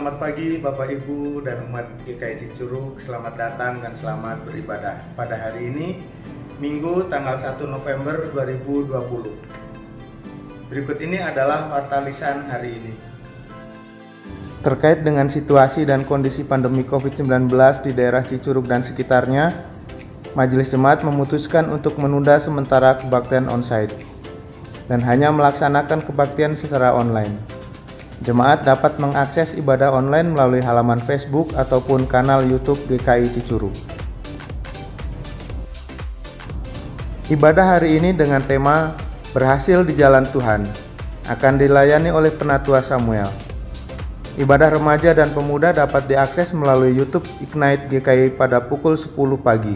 Selamat pagi Bapak Ibu dan umat GKI Cicurug, selamat datang dan selamat beribadah pada hari ini, Minggu tanggal 1 November 2020. Berikut ini adalah warta lisan hari ini. Terkait dengan situasi dan kondisi pandemi COVID-19 di daerah Cicurug dan sekitarnya, Majelis Jemaat memutuskan untuk menunda sementara kebaktian onsite dan hanya melaksanakan kebaktian secara online. Jemaat dapat mengakses ibadah online melalui halaman Facebook ataupun kanal YouTube GKI Cicurug. Ibadah hari ini dengan tema Berhasil di Jalan Tuhan akan dilayani oleh Penatua Samuel. Ibadah remaja dan pemuda dapat diakses melalui YouTube Ignite GKI pada pukul 10 pagi.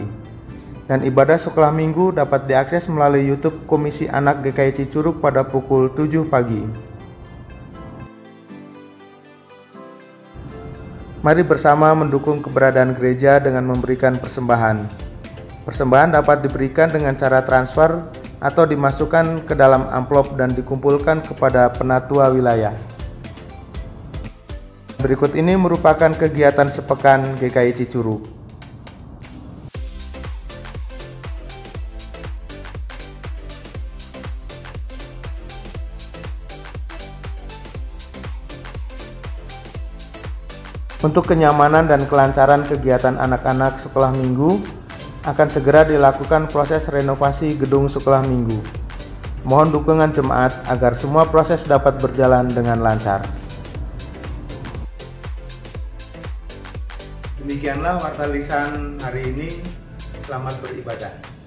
Dan ibadah sekolah minggu dapat diakses melalui YouTube Komisi Anak GKI Cicurug pada pukul 7 pagi. Mari bersama mendukung keberadaan gereja dengan memberikan persembahan. Persembahan dapat diberikan dengan cara transfer atau dimasukkan ke dalam amplop dan dikumpulkan kepada penatua wilayah. Berikut ini merupakan kegiatan sepekan GKI Cicurug. Untuk kenyamanan dan kelancaran kegiatan anak-anak sekolah minggu, akan segera dilakukan proses renovasi gedung sekolah minggu. Mohon dukungan jemaat agar semua proses dapat berjalan dengan lancar. Demikianlah warta lisan hari ini. Selamat beribadah.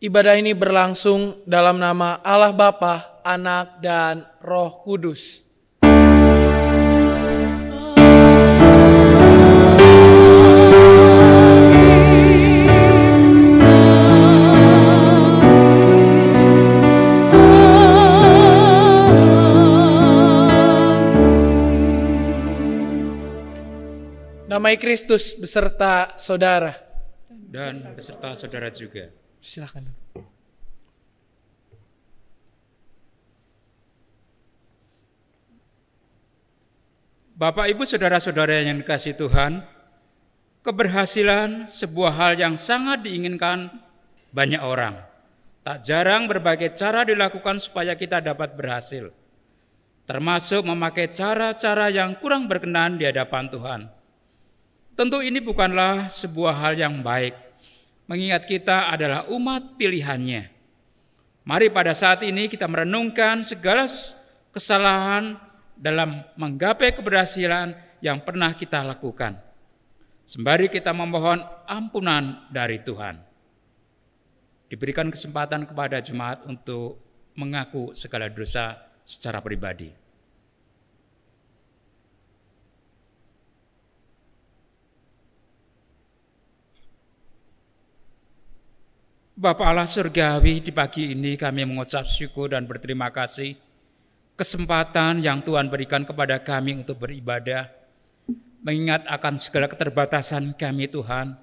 Ibadah ini berlangsung dalam nama Allah Bapa, Anak, dan Roh Kudus. Damai Kristus beserta saudara. Dan beserta saudara juga. Silakan. Bapak, Ibu, saudara-saudara yang dikasihi Tuhan, keberhasilan sebuah hal yang sangat diinginkan banyak orang. Tak jarang berbagai cara dilakukan supaya kita dapat berhasil, termasuk memakai cara-cara yang kurang berkenan di hadapan Tuhan. Tentu ini bukanlah sebuah hal yang baik, mengingat kita adalah umat pilihannya. Mari pada saat ini kita merenungkan segala kesalahan dalam menggapai keberhasilan yang pernah kita lakukan. Sembari kita memohon ampunan dari Tuhan. Diberikan kesempatan kepada jemaat untuk mengaku segala dosa secara pribadi. Bapa Allah surgawi, di pagi ini kami mengucap syukur dan berterima kasih kesempatan yang Tuhan berikan kepada kami untuk beribadah. Mengingat akan segala keterbatasan kami Tuhan,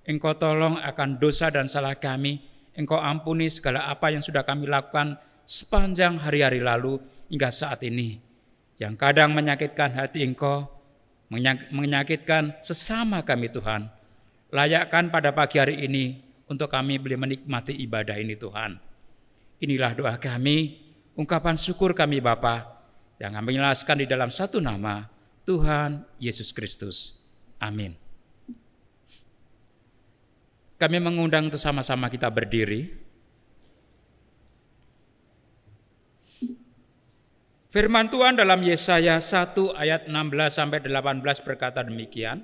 Engkau tolong akan dosa dan salah kami, Engkau ampuni segala apa yang sudah kami lakukan sepanjang hari-hari lalu hingga saat ini, yang kadang menyakitkan hati Engkau, menyakitkan sesama kami Tuhan. Layakkan pada pagi hari ini untuk kami boleh menikmati ibadah ini Tuhan. Inilah doa kami, ungkapan syukur kami Bapa, yang kami jelaskan di dalam satu nama, Tuhan Yesus Kristus. Amin. Kami mengundang untuk sama-sama kita berdiri. Firman Tuhan dalam Yesaya 1 ayat 16-18 berkata demikian.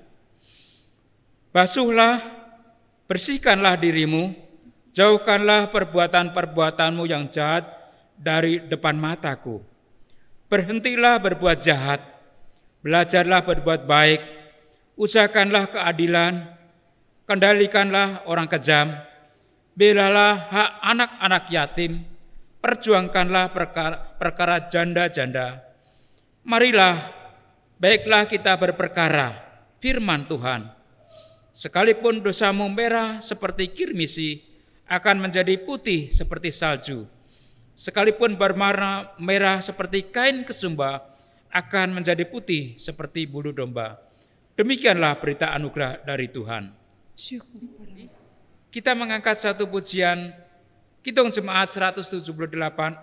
Basuhlah, bersihkanlah dirimu, jauhkanlah perbuatan-perbuatanmu yang jahat dari depan mataku. Berhentilah berbuat jahat, belajarlah berbuat baik, usahakanlah keadilan, kendalikanlah orang kejam, belalah hak anak-anak yatim, perjuangkanlah perkara janda-janda. Marilah, baiklah kita berperkara, firman Tuhan. Sekalipun dosamu merah seperti kirmisi, akan menjadi putih seperti salju. Sekalipun berwarna merah seperti kain kesumba, akan menjadi putih seperti bulu domba. Demikianlah berita anugerah dari Tuhan. Kita mengangkat satu pujian, Kidung Jemaat 178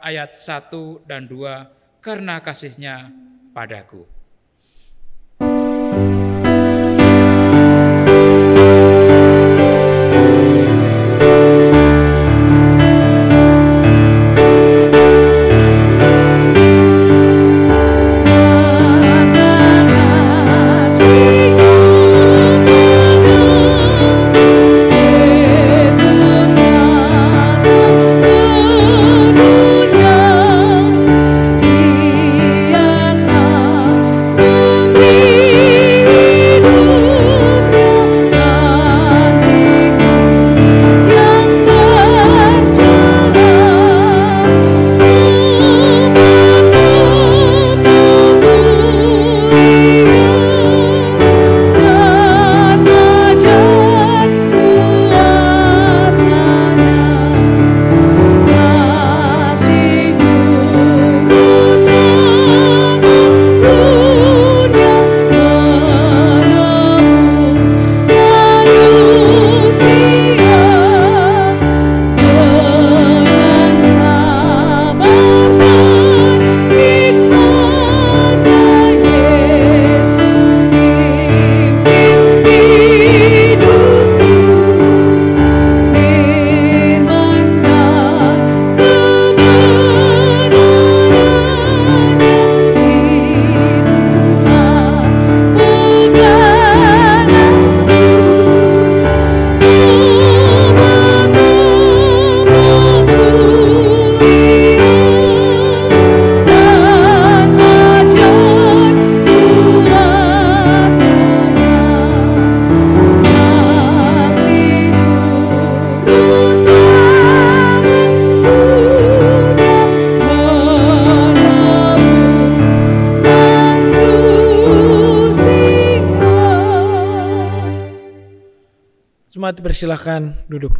ayat 1 dan 2, karena kasih-Nya padaku. Jemaat dipersilakan duduk.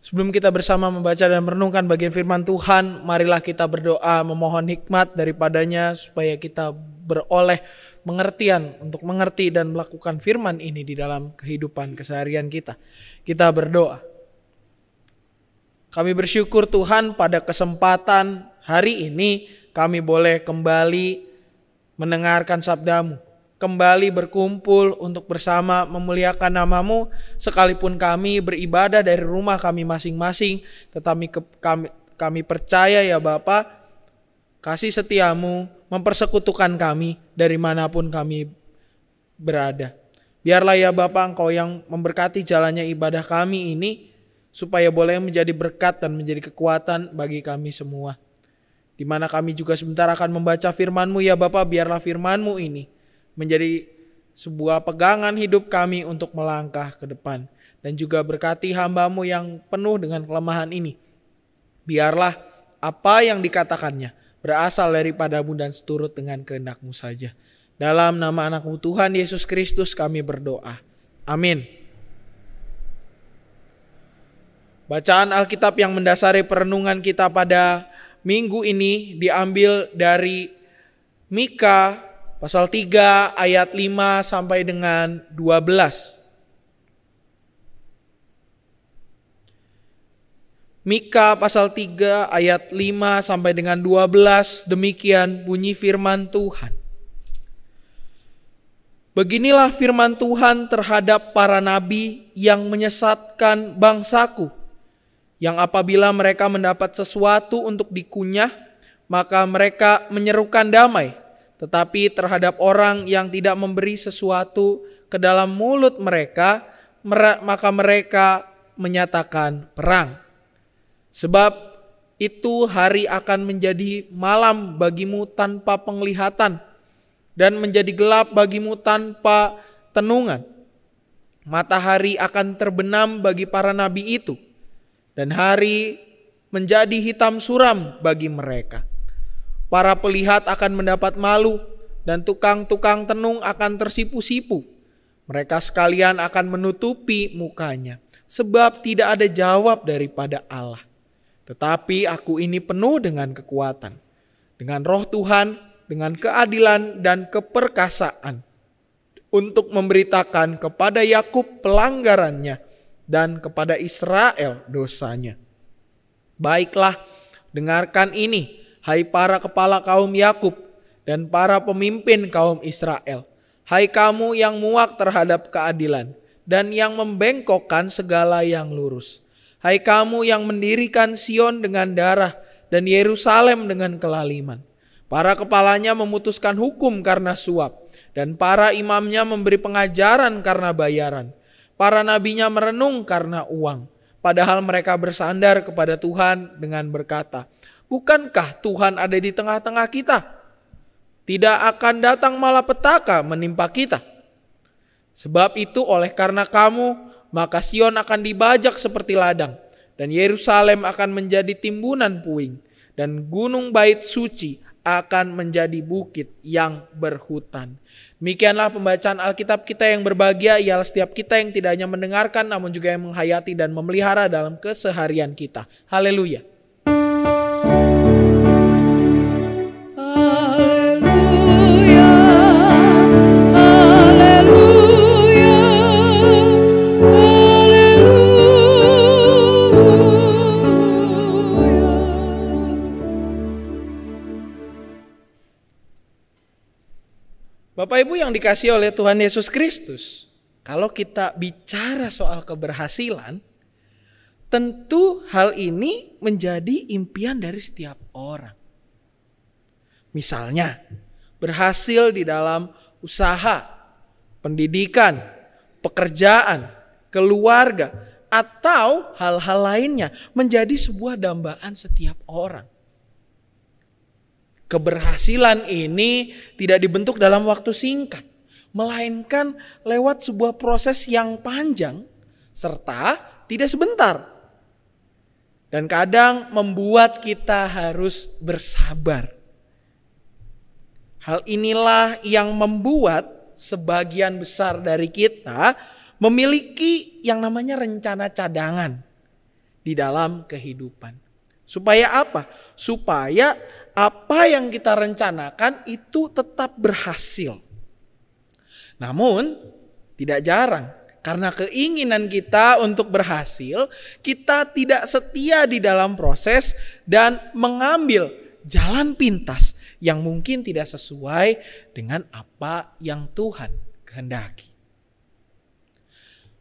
Sebelum kita bersama membaca dan merenungkan bagian firman Tuhan, marilah kita berdoa memohon hikmat daripadanya supaya kita beroleh pengertian untuk mengerti dan melakukan firman ini di dalam kehidupan keseharian kita. Kita berdoa. Kami bersyukur Tuhan pada kesempatan hari ini kami boleh kembali mendengarkan sabda-Mu, kembali berkumpul untuk bersama memuliakan nama-Mu, sekalipun kami beribadah dari rumah kami masing-masing, tetapi kami percaya ya Bapa, kasih setia-Mu mempersekutukan kami dari manapun kami berada. Biarlah ya Bapa Engkau yang memberkati jalannya ibadah kami ini, supaya boleh menjadi berkat dan menjadi kekuatan bagi kami semua. Di mana kami juga sebentar akan membaca firman-Mu ya Bapa, biarlah firman-Mu ini menjadi sebuah pegangan hidup kami untuk melangkah ke depan. Dan juga berkati hamba-Mu yang penuh dengan kelemahan ini. Biarlah apa yang dikatakannya berasal daripada-Mu dan seturut dengan kehendak-Mu saja. Dalam nama anak-Mu Tuhan Yesus Kristus kami berdoa. Amin. Bacaan Alkitab yang mendasari perenungan kita pada minggu ini diambil dari Mika pasal 3 ayat 5 sampai dengan 12. Mika pasal 3 ayat 5 sampai dengan 12, demikian bunyi firman Tuhan. Beginilah firman Tuhan terhadap para nabi yang menyesatkan bangsaku, yang apabila mereka mendapat sesuatu untuk dikunyah, maka mereka menyerukan damai. Tetapi terhadap orang yang tidak memberi sesuatu ke dalam mulut mereka, maka mereka menyatakan perang. Sebab itu hari akan menjadi malam bagimu tanpa penglihatan, dan menjadi gelap bagimu tanpa tenungan. Matahari akan terbenam bagi para nabi itu, dan hari menjadi hitam suram bagi mereka. Para pelihat akan mendapat malu, dan tukang-tukang tenung akan tersipu-sipu. Mereka sekalian akan menutupi mukanya, sebab tidak ada jawab daripada Allah. Tetapi aku ini penuh dengan kekuatan, dengan roh Tuhan, dengan keadilan dan keperkasaan, untuk memberitakan kepada Yakub pelanggarannya dan kepada Israel dosanya. Baiklah, dengarkan ini, hai para kepala kaum Yakub dan para pemimpin kaum Israel, hai kamu yang muak terhadap keadilan dan yang membengkokkan segala yang lurus. Hai kamu yang mendirikan Sion dengan darah dan Yerusalem dengan kelaliman. Para kepalanya memutuskan hukum karena suap, dan para imamnya memberi pengajaran karena bayaran. Para nabinya merenung karena uang, padahal mereka bersandar kepada Tuhan dengan berkata, bukankah Tuhan ada di tengah-tengah kita? Tidak akan datang malapetaka menimpa kita. Sebab itu oleh karena kamu, maka Sion akan dibajak seperti ladang, dan Yerusalem akan menjadi timbunan puing, dan gunung bait suci akan menjadi bukit yang berhutan. Demikianlah pembacaan Alkitab kita yang berbahagia, ialah setiap kita yang tidak hanya mendengarkan, namun juga yang menghayati dan memelihara dalam keseharian kita. Haleluya. Bapak Ibu yang dikasihi oleh Tuhan Yesus Kristus, kalau kita bicara soal keberhasilan, tentu hal ini menjadi impian dari setiap orang. Misalnya, berhasil di dalam usaha, pendidikan, pekerjaan, keluarga, atau hal-hal lainnya menjadi sebuah dambaan setiap orang. Keberhasilan ini tidak dibentuk dalam waktu singkat, melainkan lewat sebuah proses yang panjang serta tidak sebentar. Dan kadang membuat kita harus bersabar. Hal inilah yang membuat sebagian besar dari kita memiliki yang namanya rencana cadangan di dalam kehidupan. Supaya apa? Supaya apa yang kita rencanakan itu tetap berhasil. Namun tidak jarang karena keinginan kita untuk berhasil, kita tidak setia di dalam proses dan mengambil jalan pintas yang mungkin tidak sesuai dengan apa yang Tuhan kehendaki.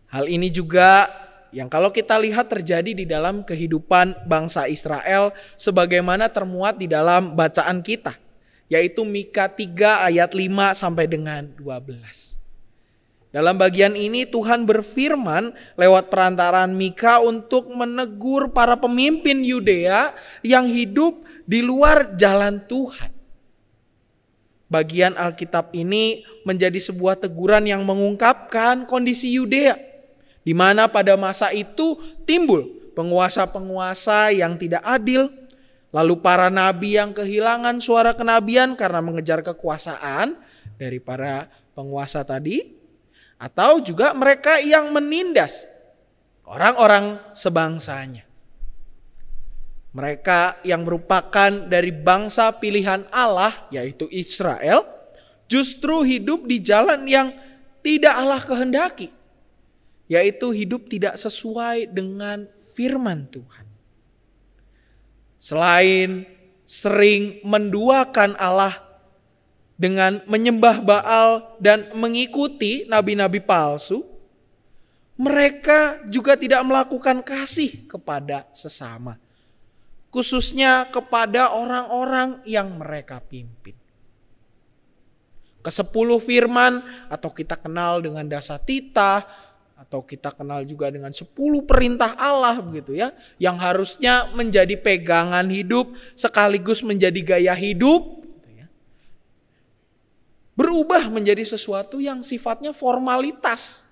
Hal ini juga yang kalau kita lihat terjadi di dalam kehidupan bangsa Israel sebagaimana termuat di dalam bacaan kita, yaitu Mika 3 ayat 5 sampai dengan 12. Dalam bagian ini Tuhan berfirman lewat perantaraan Mika untuk menegur para pemimpin Yudea yang hidup di luar jalan Tuhan. Bagian Alkitab ini menjadi sebuah teguran yang mengungkapkan kondisi Yudea, di mana pada masa itu timbul penguasa-penguasa yang tidak adil, lalu para nabi yang kehilangan suara kenabian karena mengejar kekuasaan dari para penguasa tadi, atau juga mereka yang menindas orang-orang sebangsanya. Mereka yang merupakan dari bangsa pilihan Allah, yaitu Israel, justru hidup di jalan yang tidak Allah kehendaki, yaitu hidup tidak sesuai dengan firman Tuhan. Selain sering menduakan Allah dengan menyembah Baal dan mengikuti nabi-nabi palsu, mereka juga tidak melakukan kasih kepada sesama, khususnya kepada orang-orang yang mereka pimpin. Ke-10 firman atau kita kenal dengan Dasatita, atau kita kenal juga dengan 10 perintah Allah begitu ya, yang harusnya menjadi pegangan hidup sekaligus menjadi gaya hidup, gitu ya, berubah menjadi sesuatu yang sifatnya formalitas.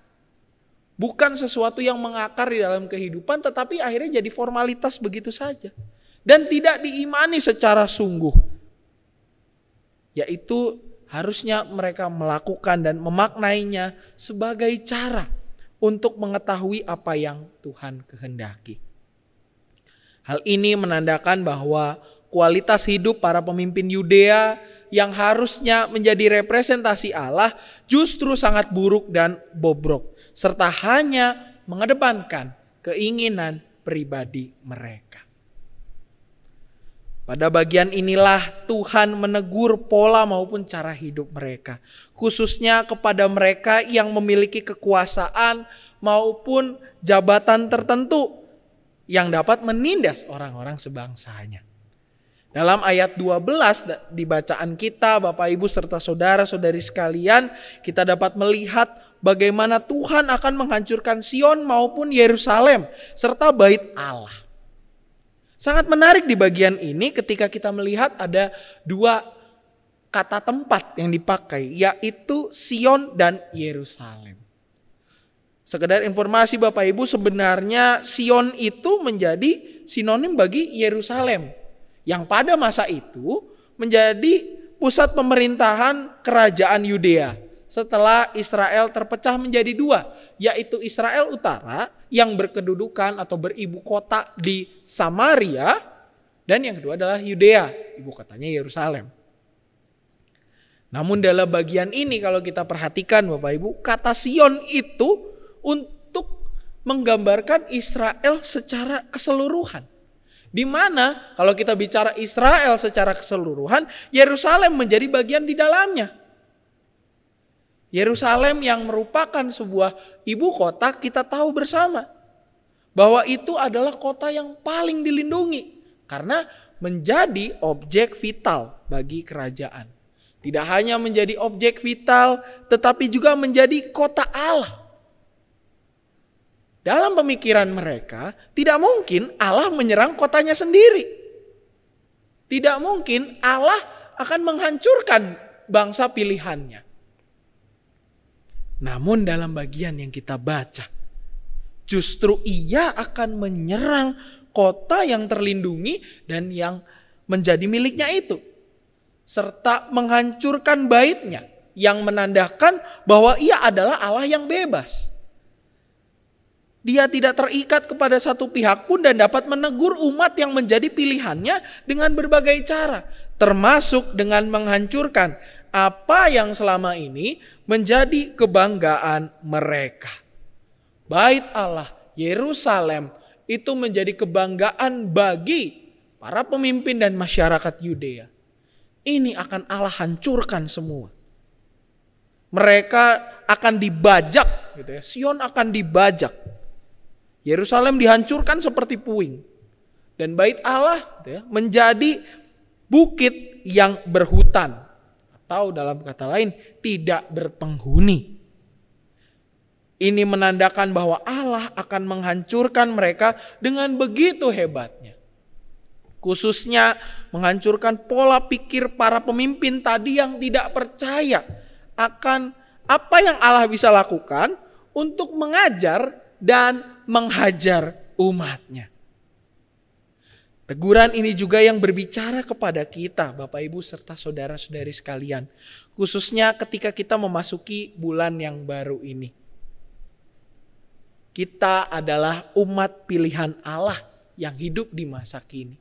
Bukan sesuatu yang mengakar di dalam kehidupan, tetapi akhirnya jadi formalitas begitu saja. Dan tidak diimani secara sungguh. Yaitu harusnya mereka melakukan dan memaknainya sebagai cara untuk mengetahui apa yang Tuhan kehendaki. Hal ini menandakan bahwa kualitas hidup para pemimpin Yudea yang harusnya menjadi representasi Allah justru sangat buruk dan bobrok, serta hanya mengedepankan keinginan pribadi mereka. Pada bagian inilah Tuhan menegur pola maupun cara hidup mereka, khususnya kepada mereka yang memiliki kekuasaan maupun jabatan tertentu yang dapat menindas orang-orang sebangsanya. Dalam ayat 12 di bacaan kita, Bapak Ibu serta saudara-saudari sekalian, kita dapat melihat bagaimana Tuhan akan menghancurkan Sion maupun Yerusalem serta bait Allah. Sangat menarik di bagian ini ketika kita melihat ada 2 kata tempat yang dipakai, yaitu Sion dan Yerusalem. Sekedar informasi Bapak Ibu, sebenarnya Sion itu menjadi sinonim bagi Yerusalem, yang pada masa itu menjadi pusat pemerintahan kerajaan Yudea setelah Israel terpecah menjadi 2, yaitu Israel Utara yang berkedudukan atau beribu kota di Samaria, dan yang kedua adalah Yudea, ibu kotanya Yerusalem. Namun dalam bagian ini kalau kita perhatikan Bapak Ibu, kata Sion itu untuk menggambarkan Israel secara keseluruhan. Di mana kalau kita bicara Israel secara keseluruhan, Yerusalem menjadi bagian di dalamnya. Yerusalem yang merupakan sebuah ibu kota, kita tahu bersama bahwa itu adalah kota yang paling dilindungi karena menjadi objek vital bagi kerajaan. Tidak hanya menjadi objek vital, tetapi juga menjadi kota Allah. Dalam pemikiran mereka, tidak mungkin Allah menyerang kotanya sendiri. Tidak mungkin Allah akan menghancurkan bangsa pilihannya. Namun dalam bagian yang kita baca, justru ia akan menyerang kota yang terlindungi dan yang menjadi miliknya itu, serta menghancurkan baitnya, yang menandakan bahwa ia adalah Allah yang bebas. Dia tidak terikat kepada satu pihak pun dan dapat menegur umat yang menjadi pilihannya dengan berbagai cara, termasuk dengan menghancurkan apa yang selama ini menjadi kebanggaan mereka. Bait Allah, Yerusalem, itu menjadi kebanggaan bagi para pemimpin dan masyarakat Yudea. Ini akan Allah hancurkan semua. Mereka akan dibajak, gitu ya. Sion akan dibajak. Yerusalem dihancurkan seperti puing. Dan bait Allah, gitu ya, menjadi bukit yang berhutan. Atau dalam kata lain, tidak berpenghuni. Ini menandakan bahwa Allah akan menghancurkan mereka dengan begitu hebatnya. Khususnya menghancurkan pola pikir para pemimpin tadi yang tidak percaya akan apa yang Allah bisa lakukan untuk mengajar dan menghajar umatnya. Teguran ini juga yang berbicara kepada kita, Bapak Ibu serta saudara-saudari sekalian, khususnya ketika kita memasuki bulan yang baru ini. Kita adalah umat pilihan Allah yang hidup di masa kini.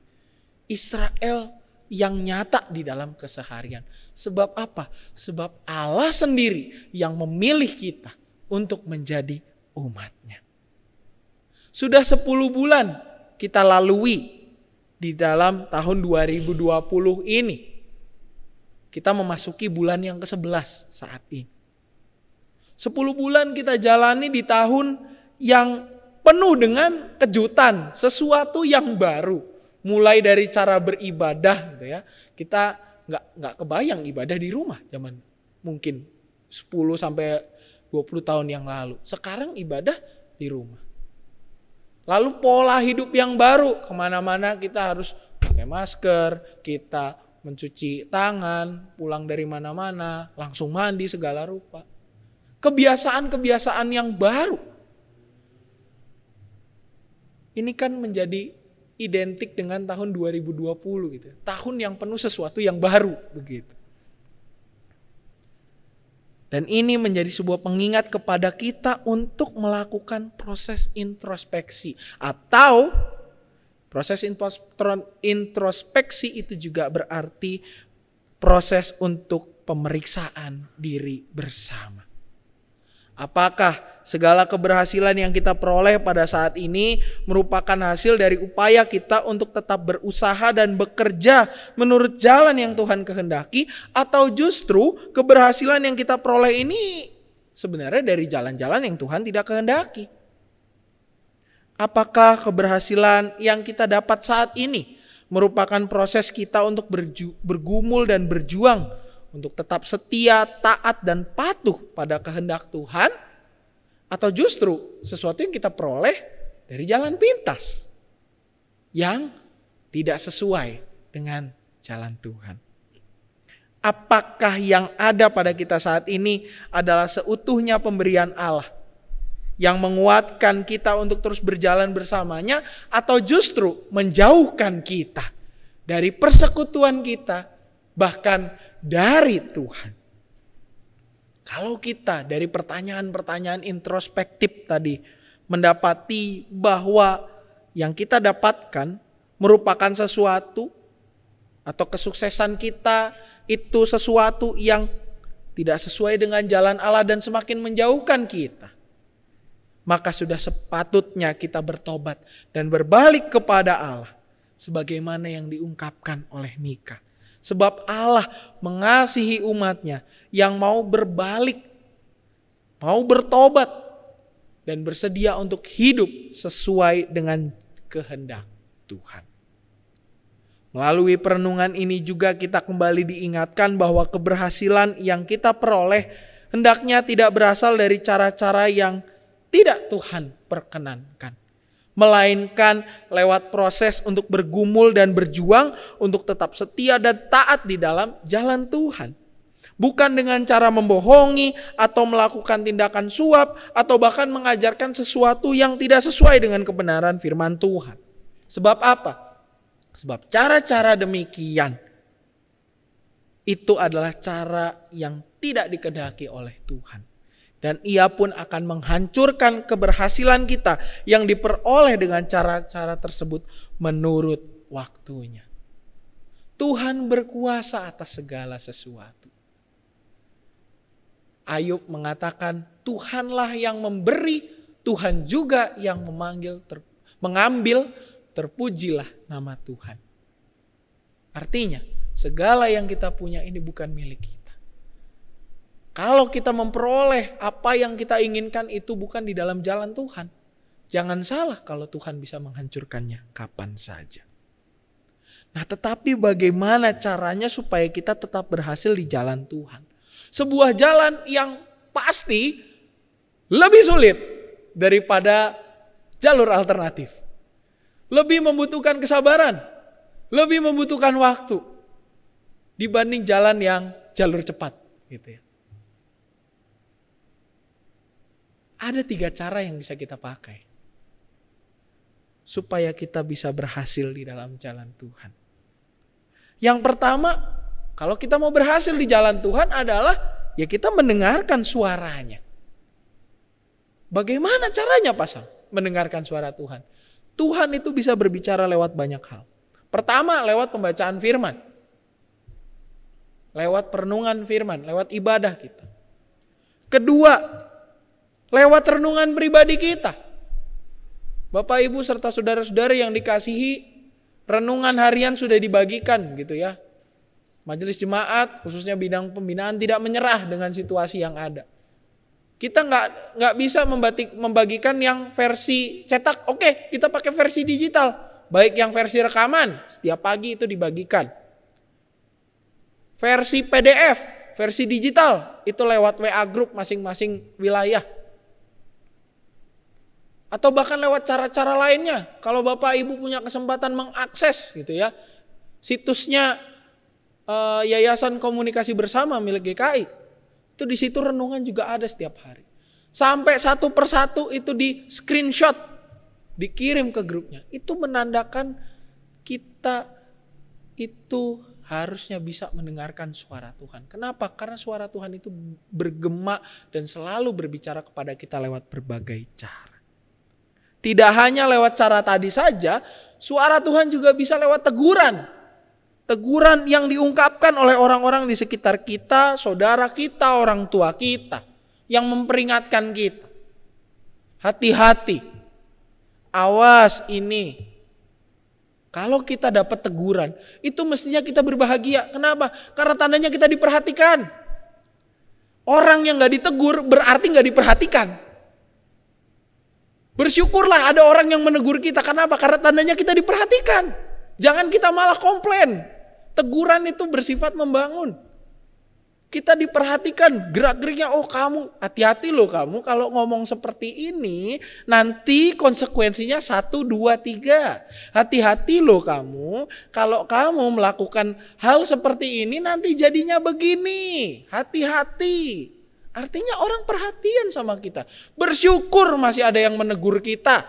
Israel yang nyata di dalam keseharian. Sebab apa? Sebab Allah sendiri yang memilih kita untuk menjadi umat-Nya. Sudah 10 bulan kita lalui di dalam tahun 2020 ini. Kita memasuki bulan yang ke-11 saat ini. 10 bulan kita jalani di tahun yang penuh dengan kejutan, sesuatu yang baru. Mulai dari cara beribadah gitu ya. Kita nggak kebayang ibadah di rumah zaman mungkin 10 sampai 20 tahun yang lalu. Sekarang ibadah di rumah. Lalu pola hidup yang baru, kemana-mana kita harus pakai masker, kita mencuci tangan, pulang dari mana-mana, langsung mandi segala rupa. Kebiasaan-kebiasaan yang baru. Ini kan menjadi identik dengan tahun 2020 gitu. Tahun yang penuh sesuatu yang baru begitu. Dan ini menjadi sebuah pengingat kepada kita untuk melakukan proses introspeksi. Atau proses introspeksi itu juga berarti proses untuk pemeriksaan diri bersama. Apakah segala keberhasilan yang kita peroleh pada saat ini merupakan hasil dari upaya kita untuk tetap berusaha dan bekerja menurut jalan yang Tuhan kehendaki, atau justru keberhasilan yang kita peroleh ini sebenarnya dari jalan-jalan yang Tuhan tidak kehendaki? Apakah keberhasilan yang kita dapat saat ini merupakan proses kita untuk bergumul dan berjuang untuk tetap setia, taat, dan patuh pada kehendak Tuhan? Atau justru sesuatu yang kita peroleh dari jalan pintas yang tidak sesuai dengan jalan Tuhan? Apakah yang ada pada kita saat ini adalah seutuhnya pemberian Allah yang menguatkan kita untuk terus berjalan bersamanya, atau justru menjauhkan kita dari persekutuan kita, bahkan dari Tuhan? Kalau kita dari pertanyaan-pertanyaan introspektif tadi mendapati bahwa yang kita dapatkan merupakan sesuatu, atau kesuksesan kita itu sesuatu yang tidak sesuai dengan jalan Allah dan semakin menjauhkan kita, maka sudah sepatutnya kita bertobat dan berbalik kepada Allah sebagaimana yang diungkapkan oleh Mika. Sebab Allah mengasihi umat-Nya yang mau berbalik, mau bertobat, dan bersedia untuk hidup sesuai dengan kehendak Tuhan. Melalui perenungan ini juga kita kembali diingatkan bahwa keberhasilan yang kita peroleh hendaknya tidak berasal dari cara-cara yang tidak Tuhan perkenankan, melainkan lewat proses untuk bergumul dan berjuang untuk tetap setia dan taat di dalam jalan Tuhan. Bukan dengan cara membohongi atau melakukan tindakan suap atau bahkan mengajarkan sesuatu yang tidak sesuai dengan kebenaran firman Tuhan. Sebab apa? Sebab cara-cara demikian itu adalah cara yang tidak dikehendaki oleh Tuhan. Dan ia pun akan menghancurkan keberhasilan kita yang diperoleh dengan cara-cara tersebut menurut waktunya. Tuhan berkuasa atas segala sesuatu. Ayub mengatakan, Tuhanlah yang memberi, Tuhan juga yang mengambil, terpujilah nama Tuhan. Artinya, segala yang kita punya ini bukan milik kita. Kalau kita memperoleh apa yang kita inginkan itu bukan di dalam jalan Tuhan, jangan salah kalau Tuhan bisa menghancurkannya kapan saja. Nah, tetapi bagaimana caranya supaya kita tetap berhasil di jalan Tuhan? Sebuah jalan yang pasti lebih sulit daripada jalur alternatif. Lebih membutuhkan kesabaran, lebih membutuhkan waktu dibanding jalan yang jalur cepat gitu ya. Ada 3 cara yang bisa kita pakai supaya kita bisa berhasil di dalam jalan Tuhan. Yang pertama, kalau kita mau berhasil di jalan Tuhan adalah ya kita mendengarkan suaranya. Bagaimana caranya Pasang mendengarkan suara Tuhan? Tuhan itu bisa berbicara lewat banyak hal. Pertama, lewat pembacaan firman. lewat perenungan firman, lewat ibadah kita. Kedua, lewat renungan pribadi kita. Bapak, Ibu, serta saudara-saudara yang dikasihi, renungan harian sudah dibagikan gitu ya. Majelis jemaat, khususnya bidang pembinaan, tidak menyerah dengan situasi yang ada. Kita nggak bisa membagikan yang versi cetak. Oke, kita pakai versi digital. Baik yang versi rekaman, setiap pagi itu dibagikan. Versi PDF, versi digital, itu lewat WA group masing-masing wilayah. Atau bahkan lewat cara-cara lainnya. Kalau Bapak Ibu punya kesempatan mengakses gitu ya, situsnya Yayasan Komunikasi Bersama milik GKI, itu di situ renungan juga ada setiap hari. Sampai satu persatu itu di screenshot, dikirim ke grupnya. Itu menandakan kita itu harusnya bisa mendengarkan suara Tuhan. Kenapa? Karena suara Tuhan itu bergema dan selalu berbicara kepada kita lewat berbagai cara. Tidak hanya lewat cara tadi saja, suara Tuhan juga bisa lewat teguran. Teguran yang diungkapkan oleh orang-orang di sekitar kita, saudara kita, orang tua kita, yang memperingatkan kita. Hati-hati, awas ini. Kalau kita dapat teguran, itu mestinya kita berbahagia. Kenapa? Karena tandanya kita diperhatikan. Orang yang gak ditegur berarti gak diperhatikan. Bersyukurlah ada orang yang menegur kita. Kenapa? Karena tandanya kita diperhatikan. Jangan kita malah komplain. Teguran itu bersifat membangun. Kita diperhatikan gerak-geriknya. Oh, kamu hati-hati loh kamu kalau ngomong seperti ini nanti konsekuensinya 1, 2, 3. Hati-hati loh kamu kalau kamu melakukan hal seperti ini nanti jadinya begini. Hati-hati. Artinya orang perhatian sama kita. Bersyukur masih ada yang menegur kita.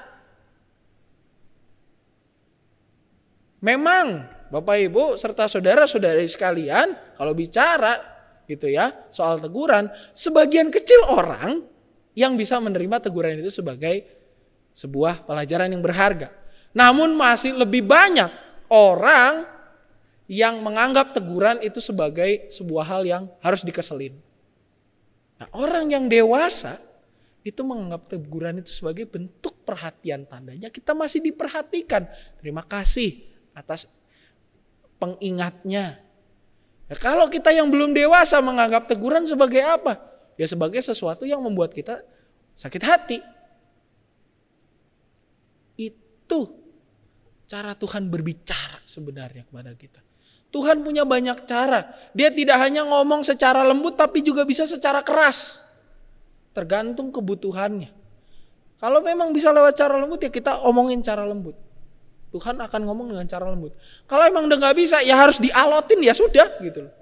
Memang Bapak Ibu serta saudara-saudari sekalian, kalau bicara gitu ya soal teguran, sebagian kecil orang yang bisa menerima teguran itu sebagai sebuah pelajaran yang berharga. Namun masih lebih banyak orang yang menganggap teguran itu sebagai sebuah hal yang harus dikeselin. Nah, orang yang dewasa itu menganggap teguran itu sebagai bentuk perhatian, tandanya kita masih diperhatikan. Terima kasih atas pengingatnya. Nah, kalau kita yang belum dewasa menganggap teguran sebagai apa? Ya sebagai sesuatu yang membuat kita sakit hati. Itu cara Tuhan berbicara sebenarnya kepada kita. Tuhan punya banyak cara. Dia tidak hanya ngomong secara lembut tapi juga bisa secara keras. Tergantung kebutuhannya. Kalau memang bisa lewat cara lembut ya kita omongin cara lembut. Tuhan akan ngomong dengan cara lembut. Kalau emang udah gak bisa ya harus dialotin ya sudah gitu loh.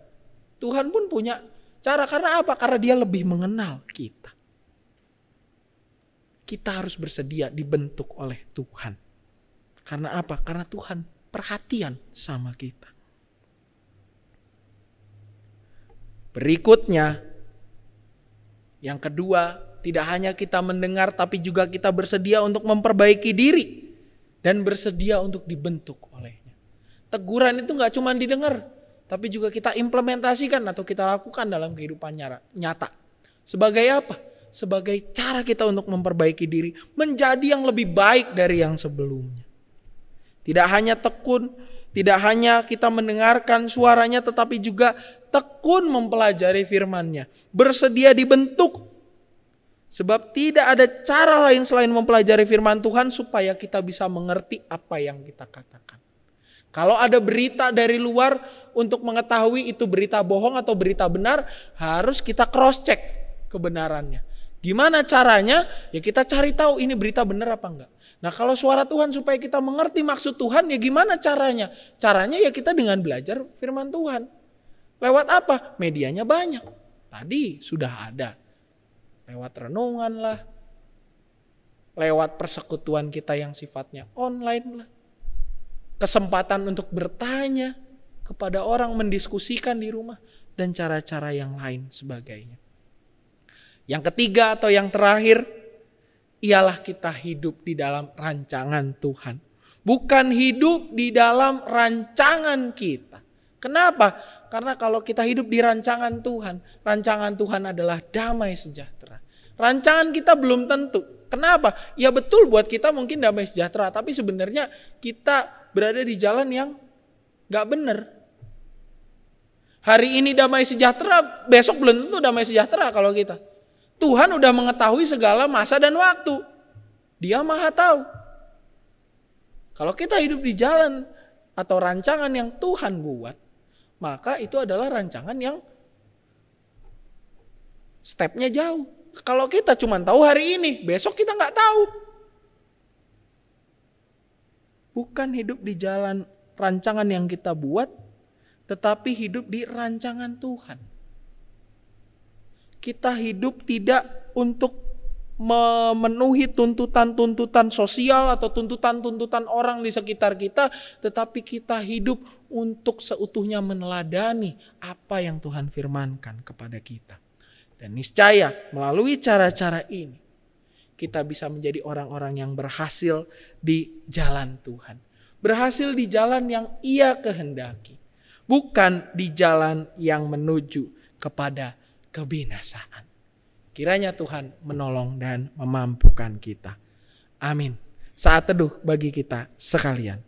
Tuhan pun punya cara. Karena apa? Karena dia lebih mengenal kita. Kita harus bersedia dibentuk oleh Tuhan. Karena apa? Karena Tuhan perhatian sama kita. Berikutnya, yang kedua, tidak hanya kita mendengar tapi juga kita bersedia untuk memperbaiki diri dan bersedia untuk dibentuk olehnya. Teguran itu gak cuma didengar, tapi juga kita implementasikan atau kita lakukan dalam kehidupan nyata. Sebagai apa? Sebagai cara kita untuk memperbaiki diri menjadi yang lebih baik dari yang sebelumnya. Tidak hanya tekun, tidak hanya kita mendengarkan suaranya tetapi juga tekun mempelajari firman-Nya. Bersedia dibentuk. Sebab tidak ada cara lain selain mempelajari firman Tuhan supaya kita bisa mengerti apa yang kita katakan. Kalau ada berita dari luar untuk mengetahui itu berita bohong atau berita benar, harus kita cross check kebenarannya. Gimana caranya? Ya kita cari tahu ini berita benar apa enggak. Nah kalau suara Tuhan supaya kita mengerti maksud Tuhan ya gimana caranya? Caranya ya kita dengan belajar firman Tuhan. Lewat apa? Medianya banyak. Tadi sudah ada. Lewat renungan lah. Lewat persekutuan kita yang sifatnya online lah. Kesempatan untuk bertanya kepada orang, mendiskusikan di rumah. Dan cara-cara yang lain sebagainya. Yang ketiga atau yang terakhir, ialah kita hidup di dalam rancangan Tuhan. Bukan hidup di dalam rancangan kita. Kenapa? Karena kalau kita hidup di rancangan Tuhan adalah damai sejahtera. Rancangan kita belum tentu. Kenapa? Ya betul buat kita mungkin damai sejahtera, tapi sebenarnya kita berada di jalan yang gak benar. Hari ini damai sejahtera, besok belum tentu damai sejahtera kalau kita. Tuhan udah mengetahui segala masa dan waktu. Dia Maha tahu. Kalau kita hidup di jalan atau rancangan yang Tuhan buat, maka itu adalah rancangan yang stepnya jauh. Kalau kita cuma tahu hari ini, besok kita nggak tahu. Bukan hidup di jalan rancangan yang kita buat, tetapi hidup di rancangan Tuhan. Kita hidup tidak untuk memenuhi tuntutan-tuntutan sosial atau tuntutan-tuntutan orang di sekitar kita, tetapi kita hidup untuk seutuhnya meneladani apa yang Tuhan firmankan kepada kita. Dan niscaya melalui cara-cara ini kita bisa menjadi orang-orang yang berhasil di jalan Tuhan. Berhasil di jalan yang Ia kehendaki. Bukan di jalan yang menuju kepada kebinasaan. Kiranya Tuhan menolong dan memampukan kita. Amin. Saat teduh bagi kita sekalian.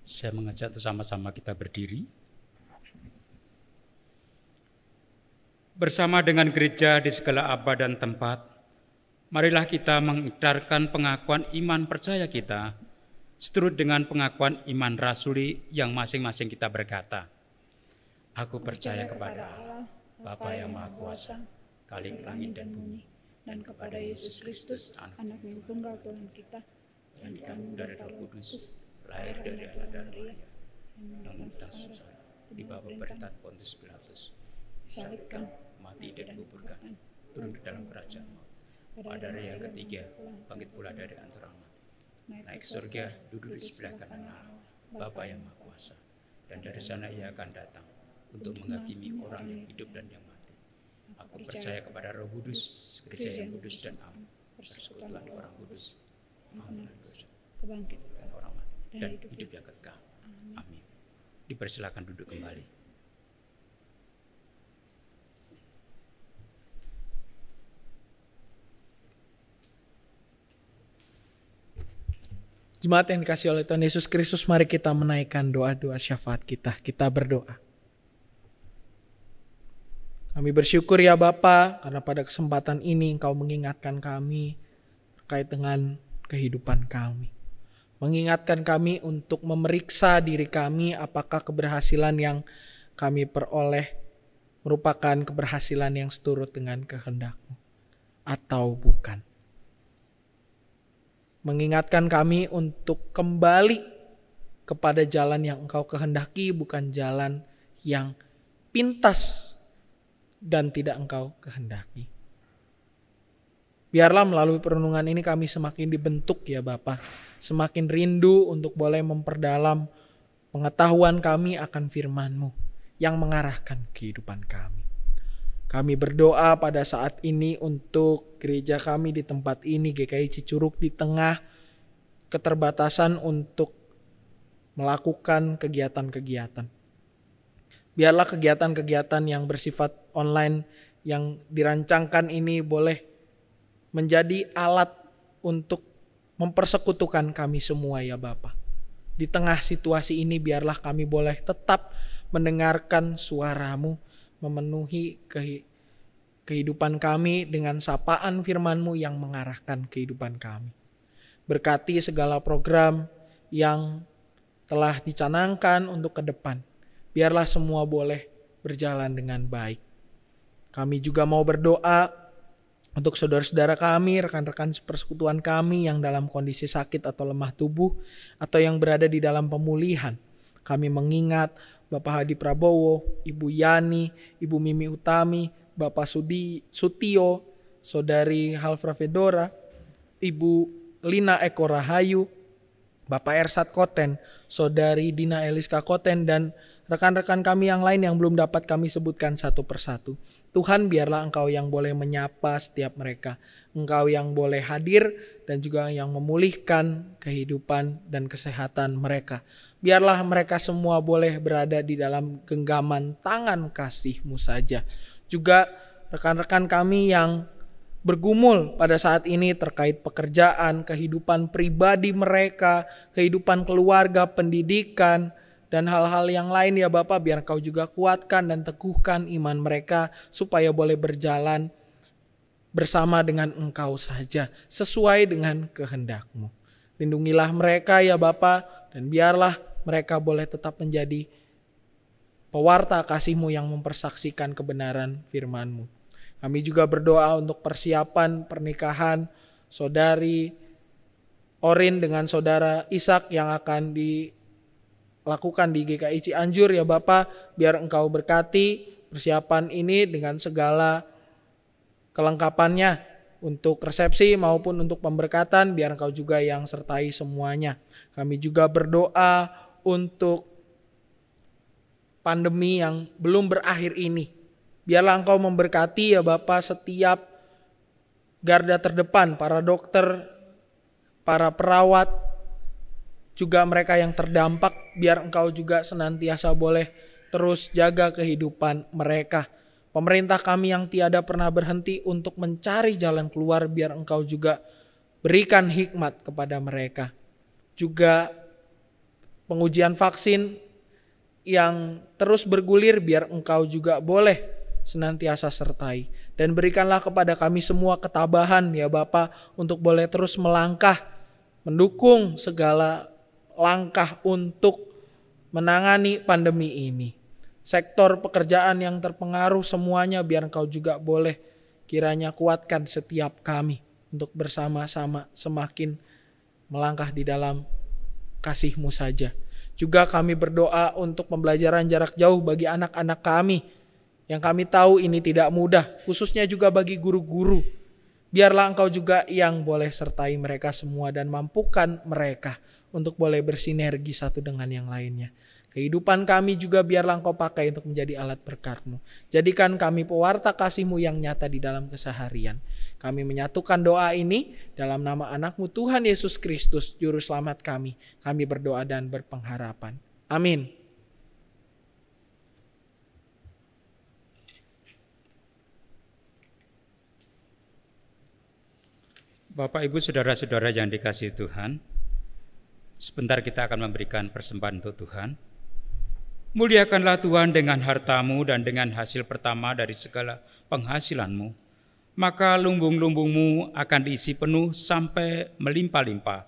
Saya mengajak untuk sama-sama kita berdiri. Bersama dengan gereja di segala abad dan tempat, marilah kita mengikrarkan pengakuan iman percaya kita, seturut dengan pengakuan iman rasuli yang masing-masing kita berkata. Aku percaya kepada Allah, Bapa yang Maha Kuasa, Khalik langit dan bumi, dan kepada Yesus Kristus, Anak yang tunggal Tuhan kita, yang dikandung dari Roh Kudus, lahir dari Allah dan Maria, yang mentas di bawah pemerintahan Pontius Pilatus, disalibkan, mati dan dikuburkan, turun ke dalam kerajaan maut. Pada hari yang ketiga, bangkit pula dari antara mati, naik ke surga, duduk di sebelah kanan Allah, Bapa yang Maha Kuasa, dan dari sana Ia akan datang untuk menghakimi orang yang hidup dan yang mati. Aku percaya kepada Roh Kudus, gereja yang kudus dan am, persekutuan orang kudus, pengampunan dosa, kebangkitan orang mati, dan hidup yang kekal. Amin. Dipersilakan duduk kembali. Jemaat yang dikasihi oleh Tuhan Yesus Kristus, mari kita menaikkan doa-doa syafaat kita. Kita berdoa. Kami bersyukur ya Bapa, karena pada kesempatan ini Engkau mengingatkan kami terkait dengan kehidupan kami. Mengingatkan kami untuk memeriksa diri kami apakah keberhasilan yang kami peroleh merupakan keberhasilan yang seturut dengan kehendak-Mu atau bukan. Mengingatkan kami untuk kembali kepada jalan yang Engkau kehendaki, bukan jalan yang pintas dan tidak Engkau kehendaki. Biarlah melalui perenungan ini kami semakin dibentuk ya Bapa, semakin rindu untuk boleh memperdalam pengetahuan kami akan firman-Mu yang mengarahkan kehidupan kami. Kami berdoa pada saat ini untuk gereja kami di tempat ini, GKI Cicurug, di tengah keterbatasan untuk melakukan kegiatan-kegiatan. Biarlah kegiatan-kegiatan yang bersifat online yang dirancangkan ini boleh menjadi alat untuk mempersekutukan kami semua ya Bapa. Di tengah situasi ini biarlah kami boleh tetap mendengarkan suara-Mu, memenuhi kehidupan kami dengan sapaan firman-Mu yang mengarahkan kehidupan kami. Berkati segala program yang telah dicanangkan untuk ke depan. Biarlah semua boleh berjalan dengan baik. Kami juga mau berdoa untuk saudara-saudara kami, rekan-rekan persekutuan kami yang dalam kondisi sakit atau lemah tubuh atau yang berada di dalam pemulihan. Kami mengingat Bapak Hadi Prabowo, Ibu Yani, Ibu Mimi Utami, Bapak Sutio, Saudari Halfra Fedora, Ibu Lina Eko Rahayu, Bapak Ersat Koten, Saudari Dina Eliska Koten, dan rekan-rekan kami yang lain yang belum dapat kami sebutkan satu persatu. Tuhan, biarlah Engkau yang boleh menyapa setiap mereka. Engkau yang boleh hadir dan juga yang memulihkan kehidupan dan kesehatan mereka. Biarlah mereka semua boleh berada di dalam genggaman tangan kasih-Mu saja. Juga rekan-rekan kami yang bergumul pada saat ini terkait pekerjaan, kehidupan pribadi mereka, kehidupan keluarga, pendidikan, dan hal-hal yang lain ya Bapa, biar Engkau juga kuatkan dan teguhkan iman mereka supaya boleh berjalan bersama dengan Engkau saja, sesuai dengan kehendak-Mu. Lindungilah mereka ya Bapa, dan biarlah mereka boleh tetap menjadi pewarta kasih-Mu yang mempersaksikan kebenaran firman-Mu. Kami juga berdoa untuk persiapan pernikahan Saudari Orin dengan Saudara Ishak yang akan dilakukan di GKI Cianjur ya Bapak. Biar Engkau berkati persiapan ini dengan segala kelengkapannya untuk resepsi maupun untuk pemberkatan. Biar Engkau juga yang sertai semuanya. Kami juga berdoa untuk pandemi yang belum berakhir ini. Biarlah Engkau memberkati ya Bapa setiap garda terdepan, para dokter, para perawat, juga mereka yang terdampak. Biar Engkau juga senantiasa boleh terus jaga kehidupan mereka. Pemerintah kami yang tiada pernah berhenti untuk mencari jalan keluar, biar Engkau juga berikan hikmat kepada mereka. Juga pengujian vaksin yang terus bergulir, biar Engkau juga boleh senantiasa sertai. Dan berikanlah kepada kami semua ketabahan ya Bapa untuk boleh terus melangkah, mendukung segala langkah untuk menangani pandemi ini. Sektor pekerjaan yang terpengaruh semuanya biar Engkau juga boleh kiranya kuatkan setiap kami untuk bersama-sama semakin melangkah di dalam kasih-Mu saja. Juga kami berdoa untuk pembelajaran jarak jauh bagi anak-anak kami, yang kami tahu ini tidak mudah, khususnya juga bagi guru-guru. Biarlah Engkau juga yang boleh sertai mereka semua dan mampukan mereka untuk boleh bersinergi satu dengan yang lainnya. Kehidupan kami juga biarlah Engkau pakai untuk menjadi alat berkat-Mu. Jadikan kami pewarta kasih-Mu yang nyata di dalam keseharian. Kami menyatukan doa ini dalam nama anak-Mu Tuhan Yesus Kristus, Juru Selamat kami. Kami berdoa dan berpengharapan. Amin. Bapak, Ibu, Saudara-saudara yang dikasihi Tuhan, sebentar kita akan memberikan persembahan untuk Tuhan. Muliakanlah Tuhan dengan hartamu dan dengan hasil pertama dari segala penghasilanmu. Maka lumbung-lumbungmu akan diisi penuh sampai melimpah-limpah,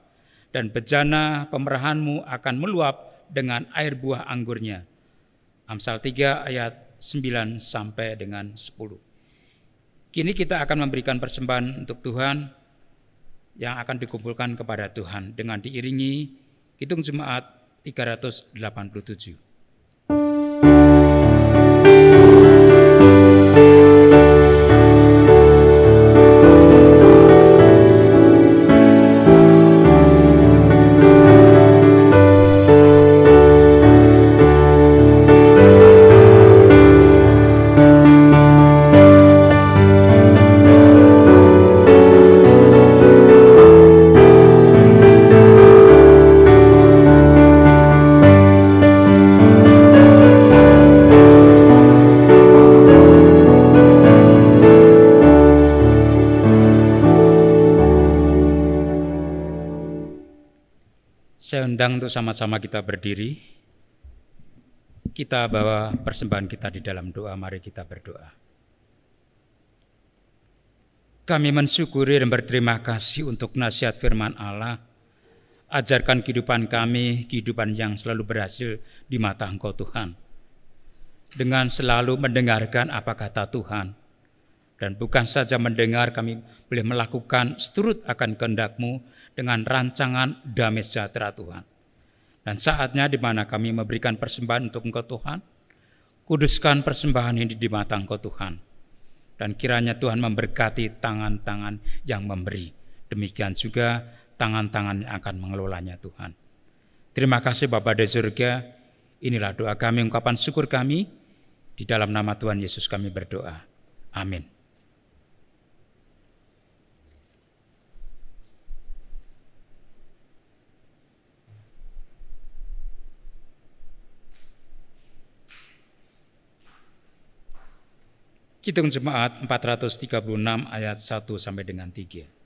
dan bejana pemerahanmu akan meluap dengan air buah anggurnya. Amsal 3 ayat 9 sampai dengan 10. Kini kita akan memberikan persembahan untuk Tuhan yang akan dikumpulkan kepada Tuhan dengan diiringi Kidung Jemaat 387. Saya undang untuk sama-sama kita berdiri. Kita bawa persembahan kita di dalam doa, mari kita berdoa. Kami mensyukuri dan berterima kasih untuk nasihat firman Allah. Ajarkan kehidupan kami, kehidupan yang selalu berhasil di mata Engkau Tuhan. Dengan selalu mendengarkan apa kata Tuhan. Dan bukan saja mendengar, kami boleh melakukan seturut akan kehendak-Mu dengan rancangan damai sejahtera Tuhan. Dan saatnya di mana kami memberikan persembahan untuk Engkau Tuhan, kuduskan persembahan ini di mata Engkau Tuhan. Dan kiranya Tuhan memberkati tangan-tangan yang memberi. Demikian juga tangan-tangan yang akan mengelolanya Tuhan. Terima kasih Bapa di surga. Inilah doa kami, ungkapan syukur kami. Di dalam nama Tuhan Yesus kami berdoa. Amin. Kidung Jemaat 436 ayat 1 sampai dengan 3.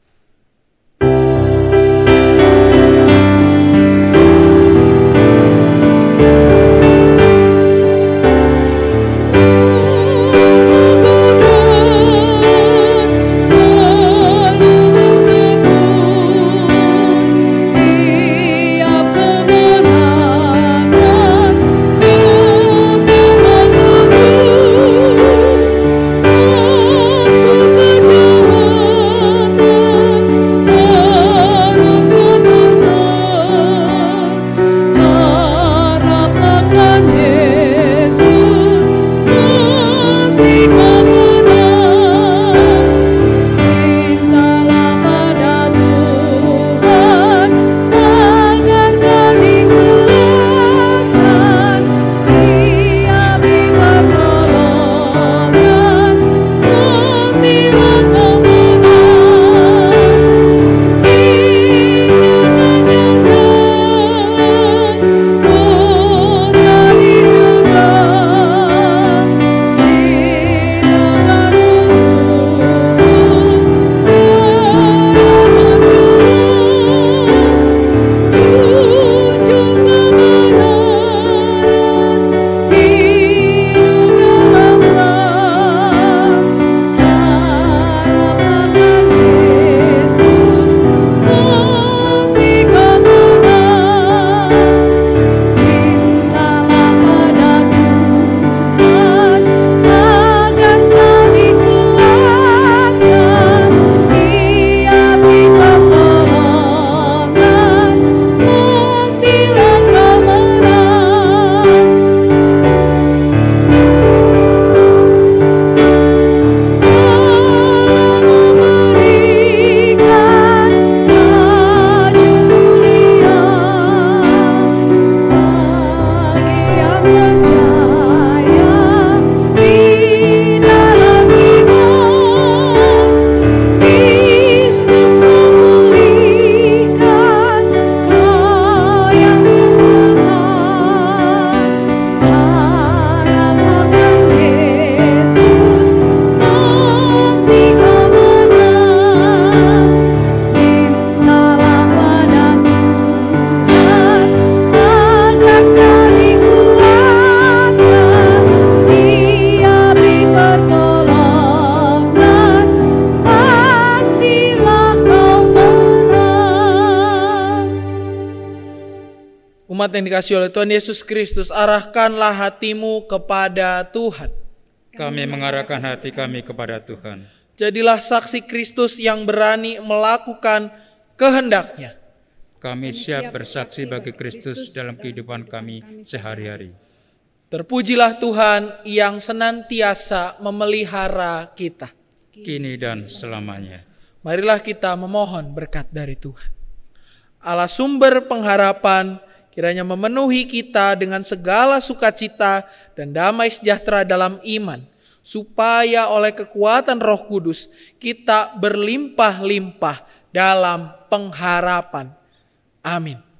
Umat yang dikasihi oleh Tuhan Yesus Kristus, arahkanlah hatimu kepada Tuhan. Kami mengarahkan hati kami kepada Tuhan. Jadilah saksi Kristus yang berani melakukan kehendak-Nya. Kami siap bersaksi bagi Kristus dalam kehidupan kami sehari-hari. Terpujilah Tuhan yang senantiasa memelihara kita. Kini dan selamanya. Marilah kita memohon berkat dari Tuhan. Allah sumber pengharapan, kiranya memenuhi kita dengan segala sukacita dan damai sejahtera dalam iman, supaya oleh kekuatan Roh Kudus kita berlimpah-limpah dalam pengharapan. Amin.